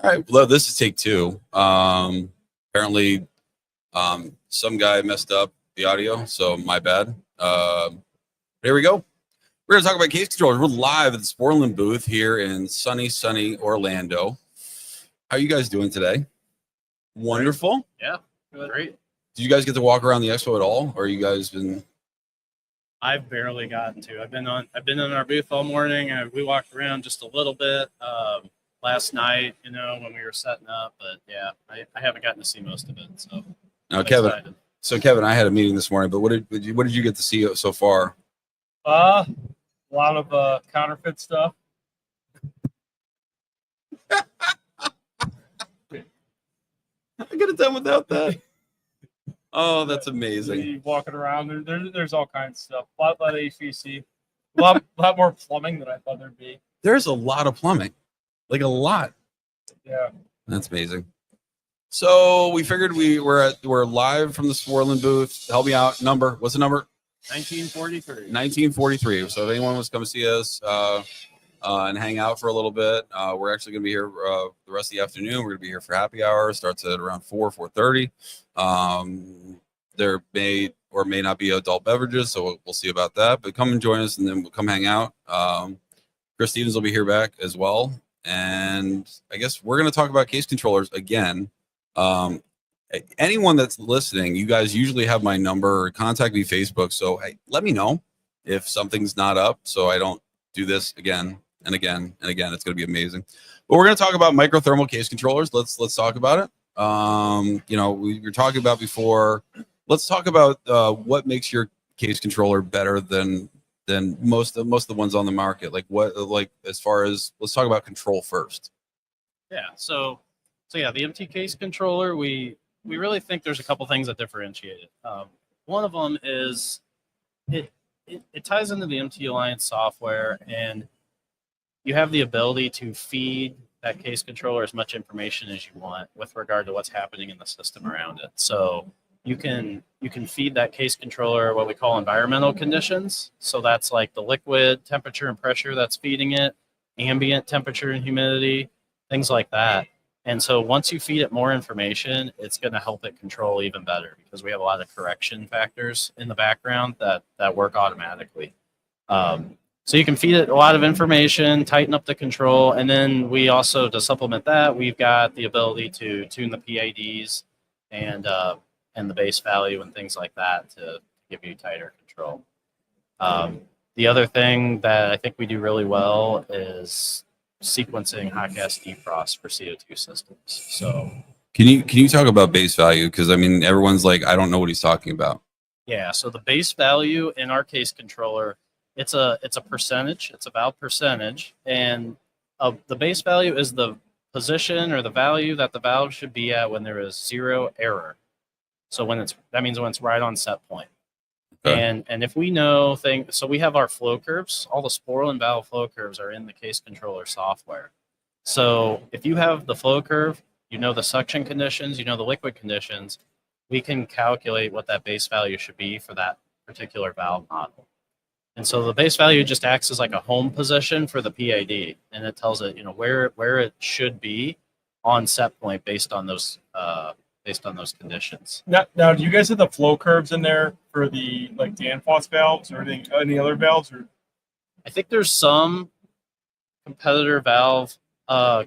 All right. Well, this is take two. Apparently, some guy messed up the audio, so my bad. Here we go. We're going to talk about case controllers. We're live at the Sportland booth here in sunny Orlando. How are you guys doing today? Wonderful. Yeah, great. Did you guys get to walk around the expo at all, or you guys been? I've barely gotten to. I've been in our booth all morning, and we walked around just a little bit last night, when we were setting up. But yeah, I haven't gotten to see most of it. So No, Kevin. Excited. So Kevin, I had a meeting this morning, but what did you get to see so far? A lot of counterfeit stuff. I could have done without that. Oh, that's amazing. Walking around, there's all kinds of stuff. A lot of HVAC. A lot more plumbing than I thought there'd be. There's a lot of plumbing. Like a lot. Yeah. That's amazing. So we figured we're live from the Sportland booth. Help me out. Number. What's the number? 1943. 1943. So if anyone wants to come see us and hang out for a little bit, we're actually going to be here the rest of the afternoon. We're going to be here for happy hour. Starts at around 4:30. There may or may not be adult beverages, so we'll see about that. But come and join us, and then we'll come hang out. Chris Stevens will be here back as well. And I guess we're going to talk about case controllers again. Anyone that's listening, you guys usually have my number or contact me Facebook. So hey, let me know if something's not up so I don't do this again and again and again. It's going to be amazing. But we're going to talk about microthermal case controllers. Let's talk about it. We were talking about before. Let's talk about what makes your case controller better than most of the ones on the market. As far as, let's talk about control first. Yeah. So yeah, the MT case controller, we really think there's a couple things that differentiate it. One of them is it ties into the MT Alliance software, and you have the ability to feed that case controller as much information as you want with regard to what's happening in the system around it. So you can feed that case controller what we call environmental conditions. So that's like the liquid temperature and pressure that's feeding it, ambient temperature and humidity, things like that. And so once you feed it more information, it's going to help it control even better because we have a lot of correction factors in the background that work automatically. So you can feed it a lot of information, tighten up the control, and then we also, to supplement that, we've got the ability to tune the PIDs and the base value and things like that to give you tighter control. The other thing that I think we do really well is sequencing hot gas defrost for CO2 systems. So can you talk about base value? Because I mean, everyone's like, I don't know what he's talking about. Yeah. So the base value in our case controller, it's a percentage. It's a valve percentage, and the base value is the position or the value that the valve should be at when there is zero error. So that means when it's right on set point. Okay. And if we know things, so we have our flow curves, all the Sportland valve flow curves are in the case controller software. So if you have the flow curve, you know the suction conditions, you know the liquid conditions, we can calculate what that base value should be for that particular valve model. And so the base value just acts as like a home position for the PID, and it tells it, where it should be on set point based on those conditions. Now, do you guys have the flow curves in there for the Danfoss valves or any other valves? Or I think there's some competitor valve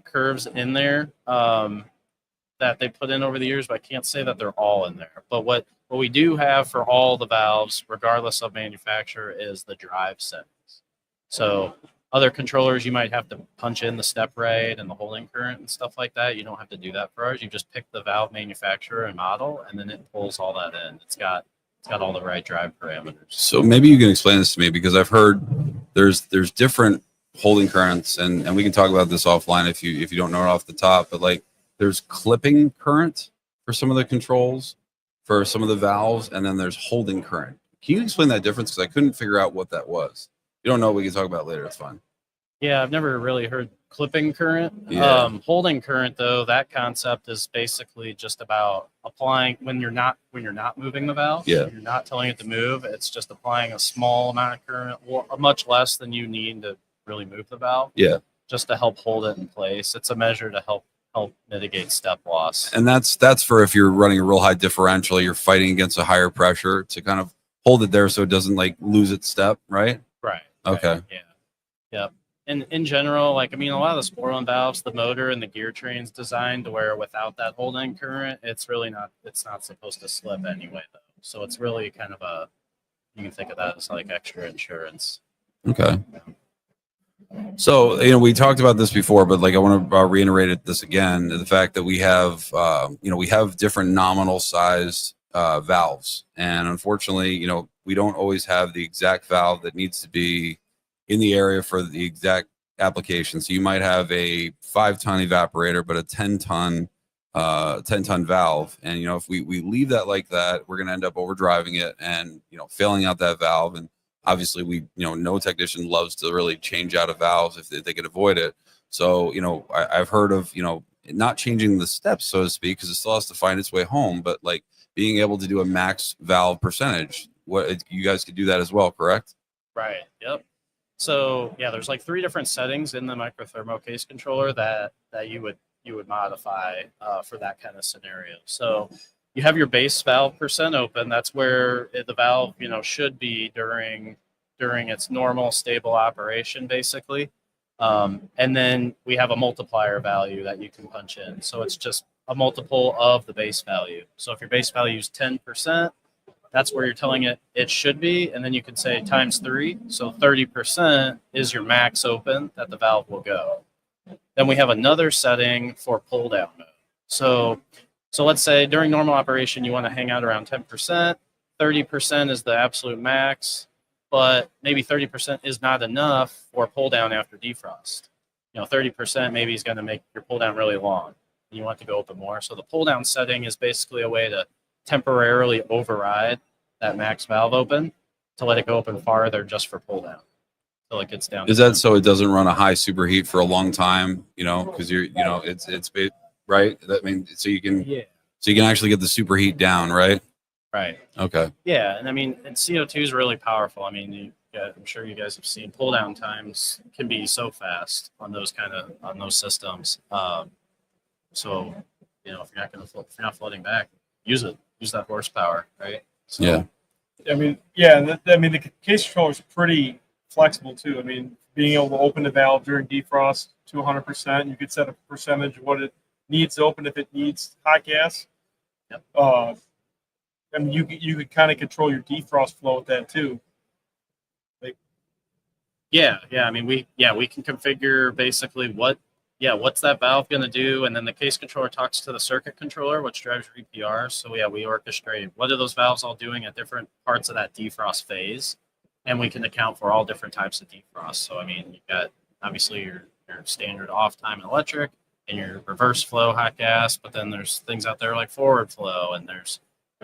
curves in there that they put in over the years, but I can't say that they're all in there. But what we do have for all the valves, regardless of manufacturer, is the drive settings. So other controllers, you might have to punch in the step rate and the holding current and stuff like that. You don't have to do that for ours. You just pick the valve manufacturer and model, and then it pulls all that in. It's got all the right drive parameters. So maybe you can explain this to me, because I've heard there's different holding currents, and we can talk about this offline if you don't know it off the top. But there's clipping current for some of the controls, for some of the valves, and then there's holding current. Can you explain that difference? Because I couldn't figure out what that was. You don't know, we can talk about it later. It's fine. Yeah, I've never really heard clipping current. Yeah. Holding current, though, that concept is basically just about applying when you're not moving the valve. Yeah. You're not telling it to move. It's just applying a small amount of current, or much less than you need to really move the valve. Yeah. Just to help hold it in place. It's a measure to help help mitigate step loss. And that's for if you're running a real high differential, you're fighting against a higher pressure to kind of hold it there so it doesn't like lose its step, right? Right. Okay. Right, yeah. Yep. And in general, like, I mean, a lot of the sport valves, the motor and the gear train's designed to where without that holding current, it's not supposed to slip anyway, though. So it's really kind of you can think of that as like extra insurance. Okay. So, we talked about this before, but like I want to reiterate this again, the fact that we have, we have different nominal size valves. And unfortunately, we don't always have the exact valve that needs to be in the area for the exact application. So you might have a 5-ton evaporator, but a 10-ton valve. And, if we leave that like that, we're going to end up overdriving it and, failing out that valve. And obviously no technician loves to really change out of valves if they can avoid it. So, I've heard of, not changing the steps, so to speak, because it still has to find its way home, but like being able to do a max valve percentage. What you guys could do that as well, correct? Right. Yep. So yeah, there's like 3 different settings in the microthermo case controller that you would modify for that kind of scenario. So you have your base valve percent open. That's where the valve, should be during its normal stable operation, basically. And then we have a multiplier value that you can punch in. So it's just a multiple of the base value. So if your base value is 10%, that's where you're telling it should be. And then you can say times 3. So 30% is your max open that the valve will go. Then we have another setting for pull down mode. So let's say during normal operation, you want to hang out around 10%. 30% is the absolute max, but maybe 30% is not enough for pull down after defrost. 30% maybe is going to make your pull down really long. You want to go open more. So the pull down setting is basically a way to temporarily override that max valve open to let it go open farther just for pull down until it gets down. Is that so it doesn't run a high superheat for a long time? Because it's right. I mean, so you can actually get the superheat down, right? Right. Okay. Yeah, and I mean, and CO2 is really powerful. I mean, I'm sure you guys have seen pull down times can be so fast on those systems. So if you're not flooding back, use that horsepower, right? So, yeah. I mean, yeah. The case controller is pretty flexible too. I mean, being able to open the valve during defrost to 100%, you could set a percentage of what it needs to open if it needs hot gas. Yep. I mean, you could kind of control your defrost flow with that too. Yeah. I mean, we can configure basically what's that valve going to do, and then the case controller talks to the circuit controller, which drives your EPR. So we orchestrate what are those valves all doing at different parts of that defrost phase, and we can account for all different types of defrost. So I mean, you've got obviously your standard off time electric and your reverse flow hot gas, but then there's things out there like forward flow, and there's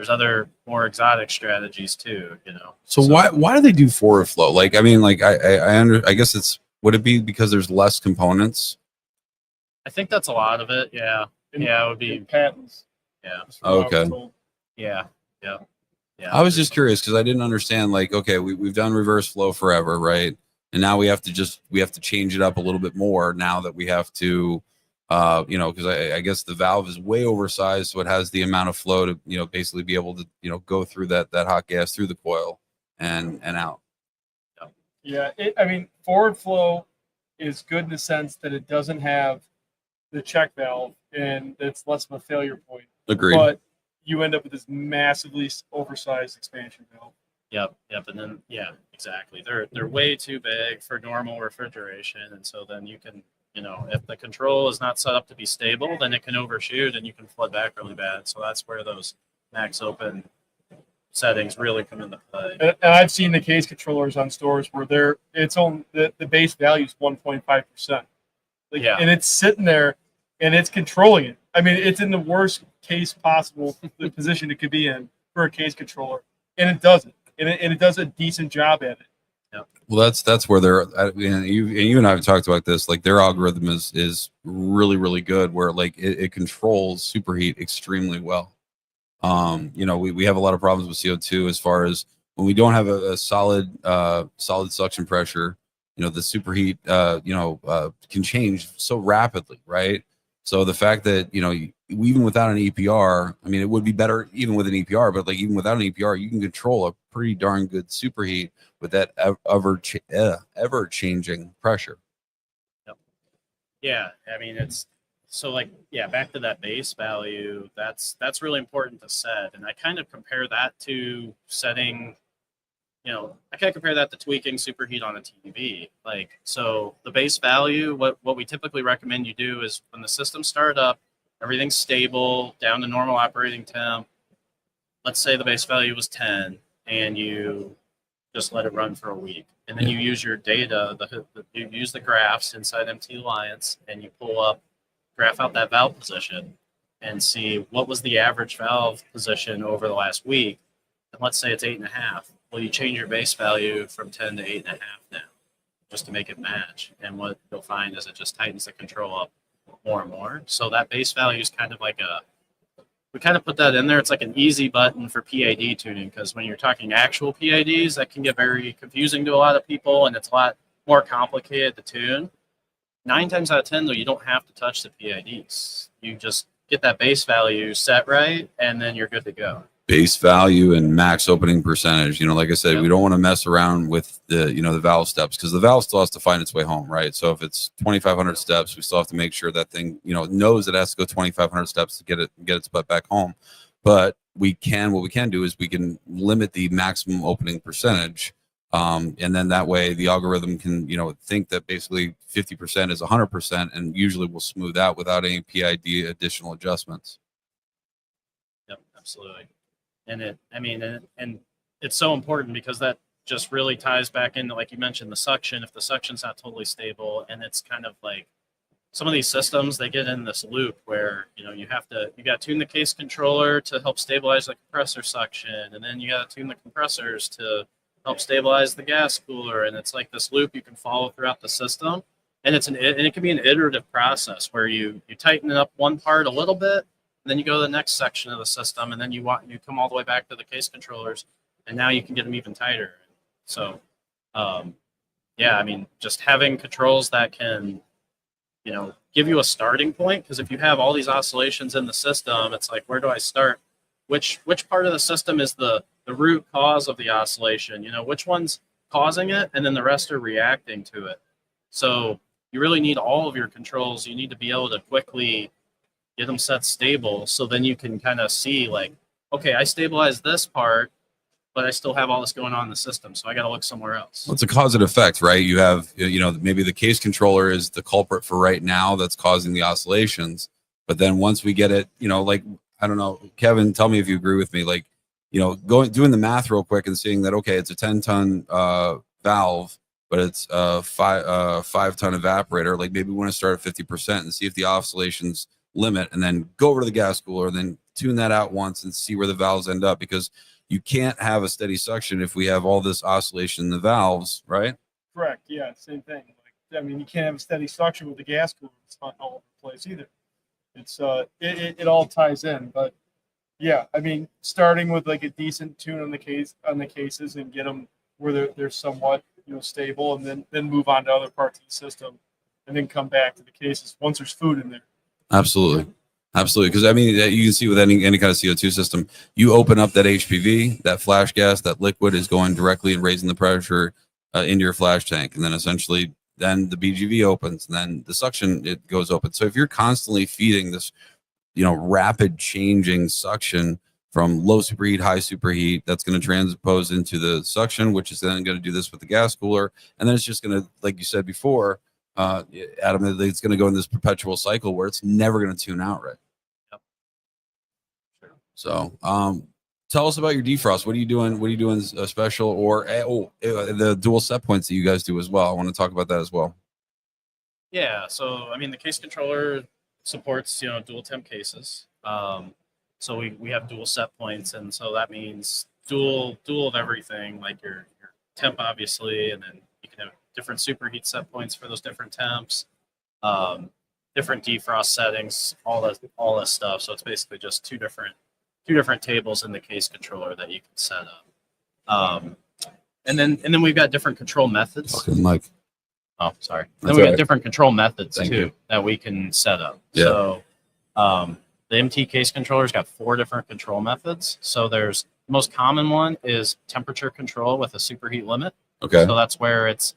other more exotic strategies too, So why do they do forward flow? Like, I mean, like I guess would it be because there's less components? I think that's a lot of it. Yeah. It would be patents. Yeah. Okay. Yeah. I was just curious because I didn't understand. Like, okay, we've done reverse flow forever, right? And now we have to change it up a little bit more now that we have to, because I guess the valve is way oversized, so it has the amount of flow to basically be able to go through that hot gas through the coil and out. Yeah, I mean, forward flow is good in the sense that it doesn't have the check valve and it's less of a failure point. Agreed. But you end up with this massively oversized expansion valve. Yep. And then exactly. They're way too big for normal refrigeration, and so then you can, if the control is not set up to be stable, then it can overshoot and you can flood back really bad. So that's where those max open settings really come into play. And I've seen the case controllers on stores where the base value is 1.5%. And it's sitting there and it's controlling it. I mean, it's in the worst case possible the position it could be in for a case controller, and it does it. And it does a decent job at it. Well, that's where you and I have talked about this. Like their algorithm is really, really good. Where like it controls superheat extremely well. We have a lot of problems with CO2 as far as when we don't have a solid suction pressure. The superheat can change so rapidly, right? So the fact that, even without an EPR, I mean, it would be better even with an EPR, but like even without an EPR, you can control a pretty darn good superheat with that ever changing pressure. Yep. Yeah. I mean, it's so like, yeah, back to that base value. That's really important to set. And I kind of compare that to setting, I kind of compare that to tweaking superheat on a TV. Like, so the base value, what we typically recommend you do is when the system start up, everything's stable, down to normal operating temp. Let's say the base value was 10, and you just let it run for a week. And then you use your data, you use the graphs inside MT Alliance, and you graph out that valve position and see what was the average valve position over the last week. And let's say it's 8.5. Well, you change your base value from 10 to 8.5 now, just to make it match. And what you'll find is it just tightens the control up more and more. So that base value is kind of like we kind of put that in there. It's like an easy button for PID tuning, because when you're talking actual PIDs, that can get very confusing to a lot of people, and it's a lot more complicated to tune. 9 times out of 10, though, you don't have to touch the PIDs. You just get that base value set right, and then you're good to go. Base value and max opening percentage. Like I said, we don't want to mess around with the valve steps, because the valve still has to find its way home, right? So if it's 2,500 steps, we still have to make sure that thing, knows it has to go 2,500 steps to get its butt back home. But what we can do is we can limit the maximum opening percentage. And then that way the algorithm can, think that basically 50% is 100%, and usually will smooth out without any PID additional adjustments. Yep, absolutely. And it's so important, because that just really ties back into, like you mentioned, the suction. If the suction's not totally stable, and it's kind of like some of these systems, they get in this loop where, you got to tune the case controller to help stabilize the compressor suction. And then you got to tune the compressors to help stabilize the gas cooler. And it's like this loop you can follow throughout the system. And it can be an iterative process where you tighten up one part a little bit, and then you go to the next section of the system, and then you come all the way back to the case controllers, and now you can get them even tighter. So, just having controls that can, give you a starting point, because if you have all these oscillations in the system, it's like, where do I start? Which part of the system is the root cause of the oscillation? Which one's causing it, and then the rest are reacting to it. So you really need all of your controls. You need to be able to quickly get them set stable, so then you can kind of see, like, okay, I stabilized this part, but I still have all this going on in the system, so I got to look somewhere else. Well, it's a cause and effect, right? You have, maybe the case controller is the culprit for right now that's causing the oscillations, but then once we get it, like, I don't know, Kevin, tell me if you agree with me, like, doing the math real quick and seeing that, okay, it's a 10-ton valve, but it's a 5-ton evaporator. Like, maybe we want to start at 50% and see if the oscillations limit, and then go over to the gas cooler, and then tune that out once and see where the valves end up, because you can't have a steady suction if we have all this oscillation in the valves, right? Correct. Yeah, same thing. You can't have a steady suction with the gas cooler. It's not all over the place either. It's it all ties in. But yeah, starting with like a decent tune on the cases and get them where they're somewhat stable, and then move on to other parts of the system, and then come back to the cases once there's food in there. Absolutely. Because you can see with any kind of CO2 system, you open up that HPV, that flash gas, that liquid is going directly and raising the pressure into your flash tank, and then essentially then the BGV opens, and then the suction, it goes open. So if you're constantly feeding this rapid changing suction from low superheat, high superheat, that's going to transpose into the suction, which is then going to do this with the gas cooler, and then it's just going to, like you said before, Adam, it's going to go in this perpetual cycle where it's never going to tune out right. Yep. Sure. So, tell us about your defrost. What are you doing special, or the dual set points that you guys do as well? I want to talk about that as well. Yeah. So, the case controller supports, dual temp cases. So we have dual set points, and so that means dual of everything, like your temp, obviously, and then you can have different superheat set points for those different temps, different defrost settings, all this stuff. So it's basically just two different tables in the case controller that you can set up. And then we've got different control methods. Fucking Mike. Oh, sorry. That's Then we all got right. different control methods Thank too you. that we can set up. Yeah. So the MT case controller's got 4 different control methods. So there's the most common one is temperature control with a superheat limit. Okay. So that's where it's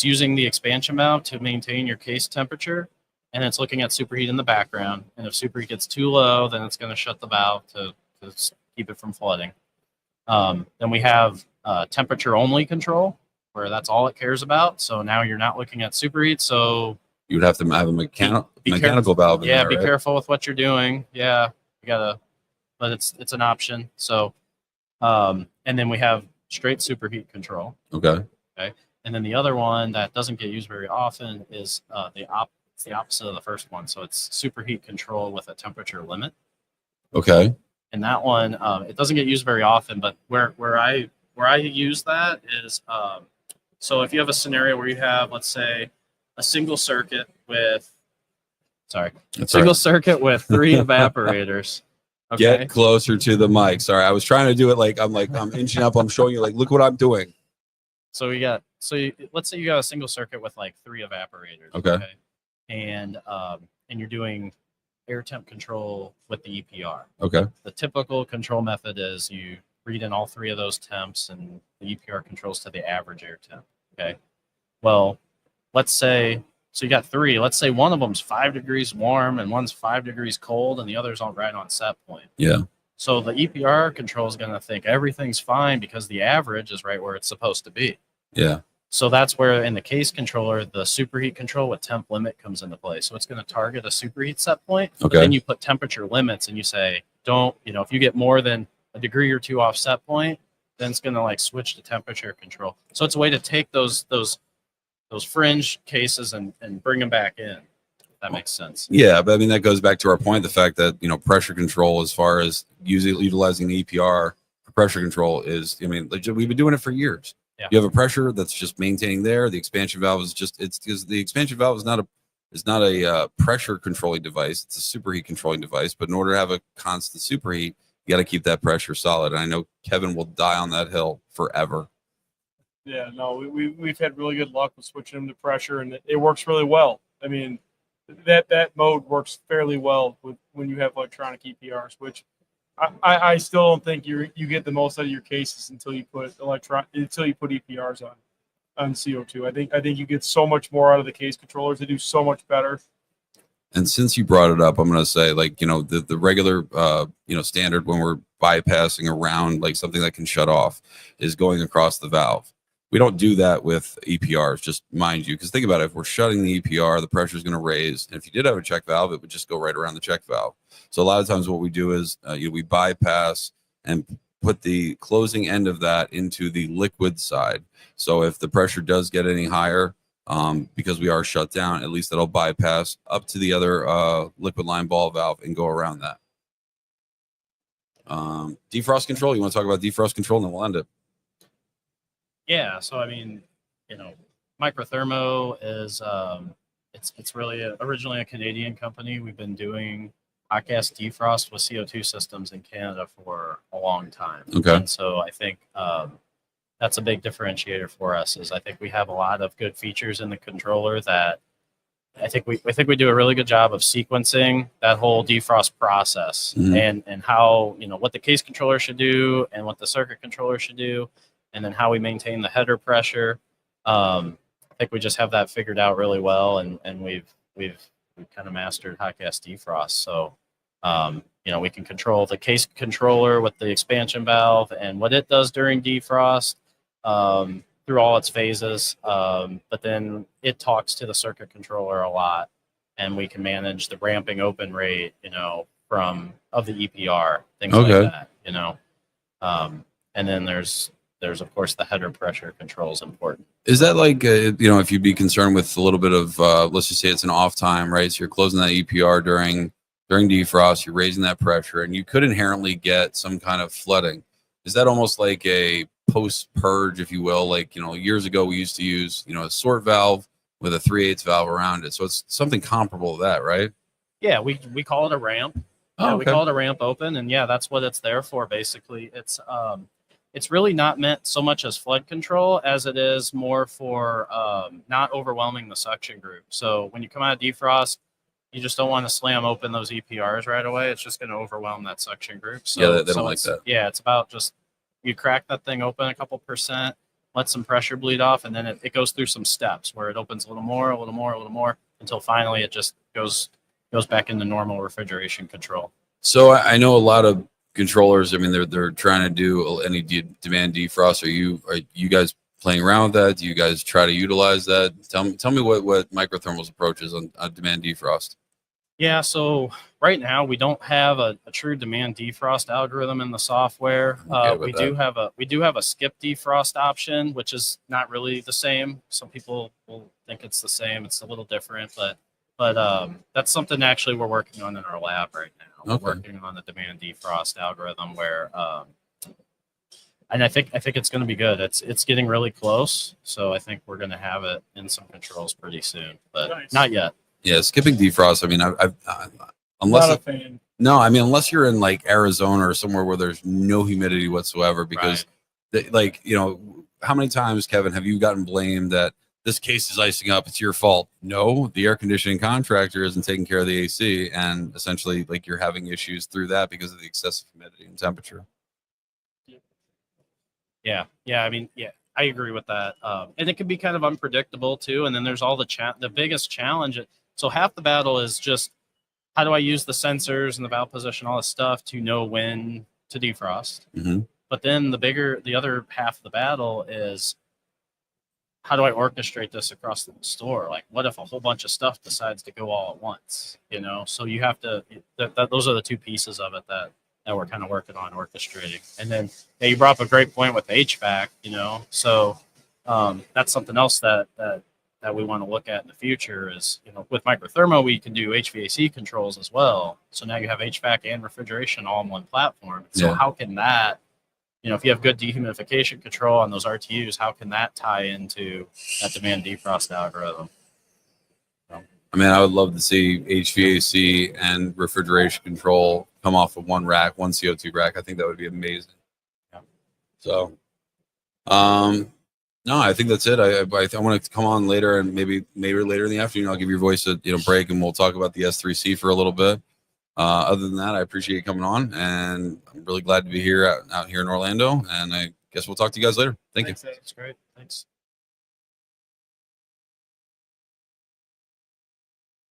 using the expansion valve to maintain your case temperature, and it's looking at superheat in the background. And if superheat gets too low, then it's going to shut the valve to keep it from flooding. Then we have temperature only control, where that's all it cares about. So now you're not looking at superheat. So you would have to have a mechanical valve in yeah, there, be right? careful with what you're doing. Yeah, you gotta, but it's an option. So, and then we have straight superheat control. Okay. And then the other one that doesn't get used very often is it's the opposite of the first one. So it's superheat control with a temperature limit. Okay. And that one, it doesn't get used very often, but where I use that is, so if you have a scenario where you have, let's say, a single circuit with, circuit with 3 evaporators. Okay. Get closer to the mic. Sorry, I was trying to do it like I'm inching up. I'm showing you like, look what I'm doing. So let's say you got a single circuit with like 3 evaporators. Okay. And you're doing air temp control with the EPR. Okay. The typical control method is you read in all 3 of those temps, and the EPR controls to the average air temp. Okay. Well, let's say, so you got 3. Let's say one of them's 5 degrees warm and one's 5 degrees cold, and the other's all right on set point. Yeah. So the EPR control is going to think everything's fine because the average is right where it's supposed to be. Yeah. So that's where in the case controller, the superheat control with temp limit comes into play. So it's going to target a superheat set point. Okay. But then you put temperature limits and you say, if you get more than a degree or 2 off set point, then it's going to like switch to temperature control. So it's a way to take those fringe cases and bring them back in. If that makes sense. Yeah, but I mean that goes back to our point, the fact that pressure control, as far as utilizing the EPR for pressure control, is we've been doing it for years. Yeah. You have a pressure that's just maintaining there. The expansion valve is because the expansion valve is not a pressure controlling device. It's a superheat controlling device. But in order to have a constant superheat, you got to keep that pressure solid. And I know Kevin will die on that hill forever. Yeah, no, we've had really good luck with switching them to pressure, and it works really well. I mean, that mode works fairly well when you have electronic EPRs, which I still don't think you get the most out of your cases until you put EPRs on CO2. I think you get so much more out of the case controllers. They do so much better. And since you brought it up, I'm going to say, the regular standard when we're bypassing around like something that can shut off is going across the valve. We don't do that with EPRs, just mind you, because think about it. If we're shutting the EPR, the pressure is going to raise. And if you did have a check valve, it would just go right around the check valve. So a lot of times what we do is we bypass and put the closing end of that into the liquid side. So if the pressure does get any higher, because we are shut down, at least that'll bypass up to the other liquid line ball valve and go around that. Defrost control. You want to talk about defrost control, and then we'll end it. Yeah, so I mean, Microthermo is it's really originally a Canadian company. We've been doing hot gas defrost with CO2 systems in Canada for a long time. Okay. And so I think that's a big differentiator for us. Is I think we have a lot of good features in the controller that I think we do a really good job of sequencing that whole defrost process. Mm-hmm. and how what the case controller should do and what the circuit controller should do. And then how we maintain the header pressure. I think we just have that figured out really well, and we've kind of mastered hot gas defrost. So, we can control the case controller with the expansion valve and what it does during defrost through all its phases. But then it talks to the circuit controller a lot, and we can manage the ramping open rate, of the EPR, things like that, and then there's of course the header pressure control is important. Is that like if you'd be concerned with a little bit of let's just say it's an off time, right? So you're closing that EPR during defrost, you're raising that pressure, and you could inherently get some kind of flooding. Is that almost like a post purge, if you will? Like years ago we used to use a sort valve with a 3/8 valve around it, so it's something comparable to that, right? Yeah, we call it a ramp. Oh, okay. We call it a ramp open, and yeah, that's what it's there for. Basically, it's it's really not meant so much as flood control as it is more for not overwhelming the suction group. So when you come out of defrost, you just don't want to slam open those EPRs right away. It's just going to overwhelm that suction group. So, yeah, they don't like that. Yeah, it's about just you crack that thing open a couple percent, let some pressure bleed off, and then it goes through some steps where it opens a little more, a little more, a little more, until finally it just goes back into normal refrigeration control. So I know a lot of controllers. I mean, they're trying to do any demand defrost. Are you guys playing around with that? Do you guys try to utilize that? Tell me what Microthermal's approach is on demand defrost. Yeah, so right now we don't have a true demand defrost algorithm in the software. We do have a skip defrost option, which is not really the same. Some people will think it's the same. It's a little different, but that's something actually we're working on in our lab right now. Okay. We're working on the demand defrost algorithm where, and I think it's going to be good. It's getting really close, so I think we're going to have it in some controls pretty soon, but Nice. not yet. Yeah, skipping defrost. I mean, unless you're in like Arizona or somewhere where there's no humidity whatsoever, because how many times, Kevin, have you gotten blamed that this case is icing up? It's your fault. No, the air conditioning contractor isn't taking care of the AC, and essentially like you're having issues through that because of the excessive humidity and temperature. Yeah. I mean, yeah, I agree with that. And it can be kind of unpredictable too. And then there's all the biggest challenge. So half the battle is just how do I use the sensors and the valve position, all this stuff to know when to defrost. Mm-hmm. But then the other half of the battle is how do I orchestrate this across the store? Like, what if a whole bunch of stuff decides to go all at once? So you have to. Those are the two pieces of it that we're kind of working on orchestrating. And then you brought up a great point with HVAC. So that's something else that we want to look at in the future is, with Microthermo, we can do HVAC controls as well. So now you have HVAC and refrigeration all in one platform. So how can that, if you have good dehumidification control on those RTUs, how can that tie into that demand defrost algorithm? I mean, I would love to see HVAC and refrigeration control come off of one rack, one CO2 rack. I think that would be amazing. Yeah. So, no, I think that's it. I want to come on later, and maybe later in the afternoon, I'll give your voice a break, and we'll talk about the S3C for a little bit. Other than that, I appreciate you coming on, and I'm really glad to be here out here in Orlando. And I guess we'll talk to you guys later. Thank you. That's great. Thanks.